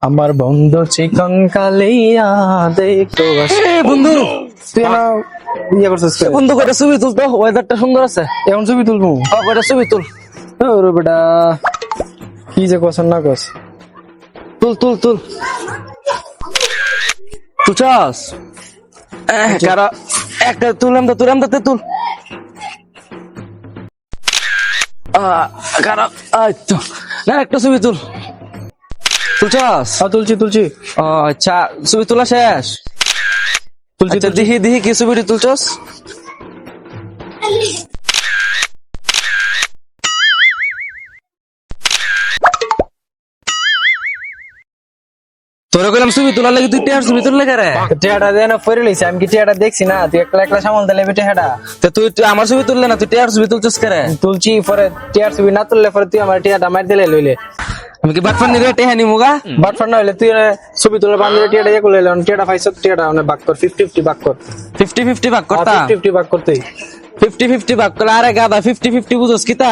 আমার বন্ধু চিকন কালিয়া দেখো বন্ধু তুই না ইয়ে করছিস বন্ধু কয়টা ছবি তুল তো, ওয়েদারটা সুন্দর আছে। এখন ছবি তুলবো কয়টা ছবি তুল, ওরে বেটা কি যে কস না কস তুল তুল তুল তুলছাস? কারা একটা তুলাম তো, তুলাম তো তুল। কারা তো না, একটা ছবি তুল। তুলছাস? তুলছি আচ্ছা, ছবি তোলা শেষ? তুলছি আচ্ছা, দেখি দেখি কি ছবিটি তুলছস। তোরা কইলাম ছবি তোলার লাগি, তুই টিয়ার ছবি তুললে কারে? টিয়াটা দেন পরে লইছি আমি কি টিয়াটা দেখছি না, তুই একলা একলা সামাল দিলে বেটে হেডা তা তুই আমার ছবি তুললে না, তুই টিয়ার ছবি তুলছস কারে? তুলছি পরে টিয়ার ছবি না তুললে পরে তুই আমার টিয়াটা মার দিলে লইলে আমি কি বাটফান নিরে টেহানি মুগা? বাট ফান্ড হইলে তুই ছবি তুলে বান্ধবী টিয়াটা ইয়ে করলে টিয়াটা পাইছ টিয়াটা মানে ভাগ কর 50-50 ভাগ কর 50-50 ভাগ করতা? 50-50 ভাগ করতেই 50-50 ভাগ করলে আরে গাদা 50-50 বুঝছস কিতা?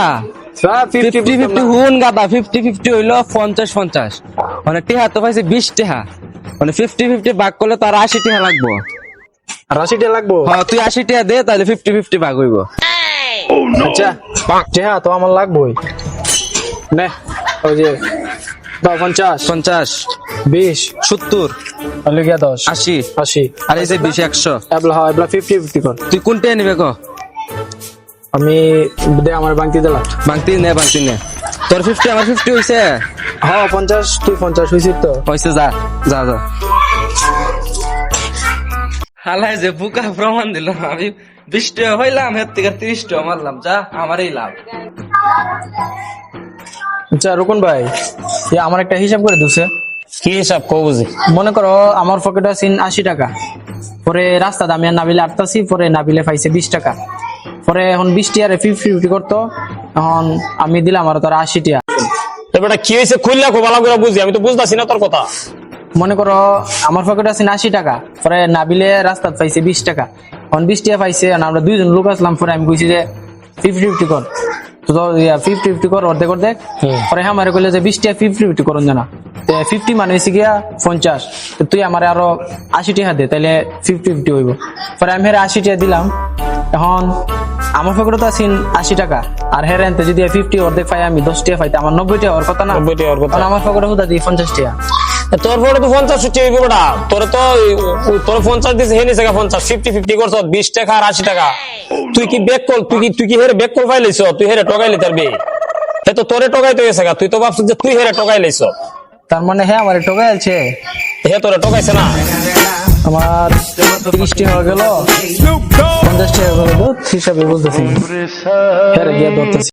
50-50 হুন গাদা, 50-50 হইলো 50-50, মানে টেহা তো পাইছে 20 টেহা, মানে 50-50 ভাগ করলে তার 80 টেহা লাগবো। আর 80 টাকা লাগবো। হ্যাঁ, তুই 80 টেহা দে, তাহলে 50-50 ভাগ হইব। আচ্ছা টেহা তো আমার লাগবোই নে ওই যে 50 50 20 70 হলে গিয়া 10 80 80 আর এই যে 20 100। এবলা হয় এবলা 50-50 কর। তুই কোনটা নিবে ক? আমি দে আমার বাংতি দিলা বাংতি নে, বাংতি নে। তোর 50 আমার 50 হইছে? হ্যাঁ 50 তুই 50 হইছিস তো হইছে, যা যা যা। হালাই যে বুকা প্রমাণ দিল, আমি 20 টাকা হইলাম, এর থেকে 30 টাকা মারলাম, যা আমারই লাভ। আচ্ছা রুকন ভাই আমার একটা হিসাব করে দিছে। কি হিসাব কও বুঝি? মনে করো আমার পকেটে আছে 80 টাকা, পরে রাস্তা দামে নাবিলে আটতাছি, পরে নাবিলে পাইছে 20 টাকা, পরে এখন 20 টাকারে 50-50 করতো, এখন আমি দিলাম আর তার 80 টাকা। এবারে কি হয়েছে খুললা খুব ভালো করে বুঝি, আমি তো বুঝতাছি না তোর কথা। মনে করো আমার পকেটে আছে 80 টাকা, পরে নাবিলে রাস্তা পাইছে 20 টাকা, এখন 20 টাকা পাইছে, আমরা দুইজন লোক আসলাম, পরে আমি কইছি যে 50-50 কর, তো 50-50 কর অর্ধেক অর্ধেক, পরে আমার কইলে যে 20 টাকা 50-50 করুন জানা, 50 মানে হয়েছে গিয়া 50, তুই আমার আরো 80 টাকা দে, তাহলে 50-50 হইব। পরে আমি 80 টাকা দিলাম, এখন আমার পকেটে তো আছে 80 টাকা, আর হের এনতে যদি 50 অর্ধেক পাই আমি 10 টাকা পাইতে আমার 90 টাকা ওর কথা না, 90 টাকা ওর কথা। কারণ আমার পকেটে হুদা দিই 50 টাকা। তোর পরে তো 50 হচ্ছে বেটা, তোর তো তোর 50 দিছে হেনি জায়গা 50 50-50 করছ 20 টাকা আর 80 টাকা। তুই কি ব্যাক কল, তুই কি হেরে ব্যাক কল পাইলিস? তুই হেরে টকাইলি তার বে, হে তো তোরে টকাইতে গেছে গা, তুই তো ভাবছিস যে তুই হেরে টকাইলিস। তার মানে হ্যাঁ আমার টোকাই আছে, হে তোরে টকাইছে না। আমার 30 টাকা হয়ে গেল, 50 টাকা হয়ে গেল, হিসাবে বলতেছি, হ্যাঁ গিয়া ধরতেছি।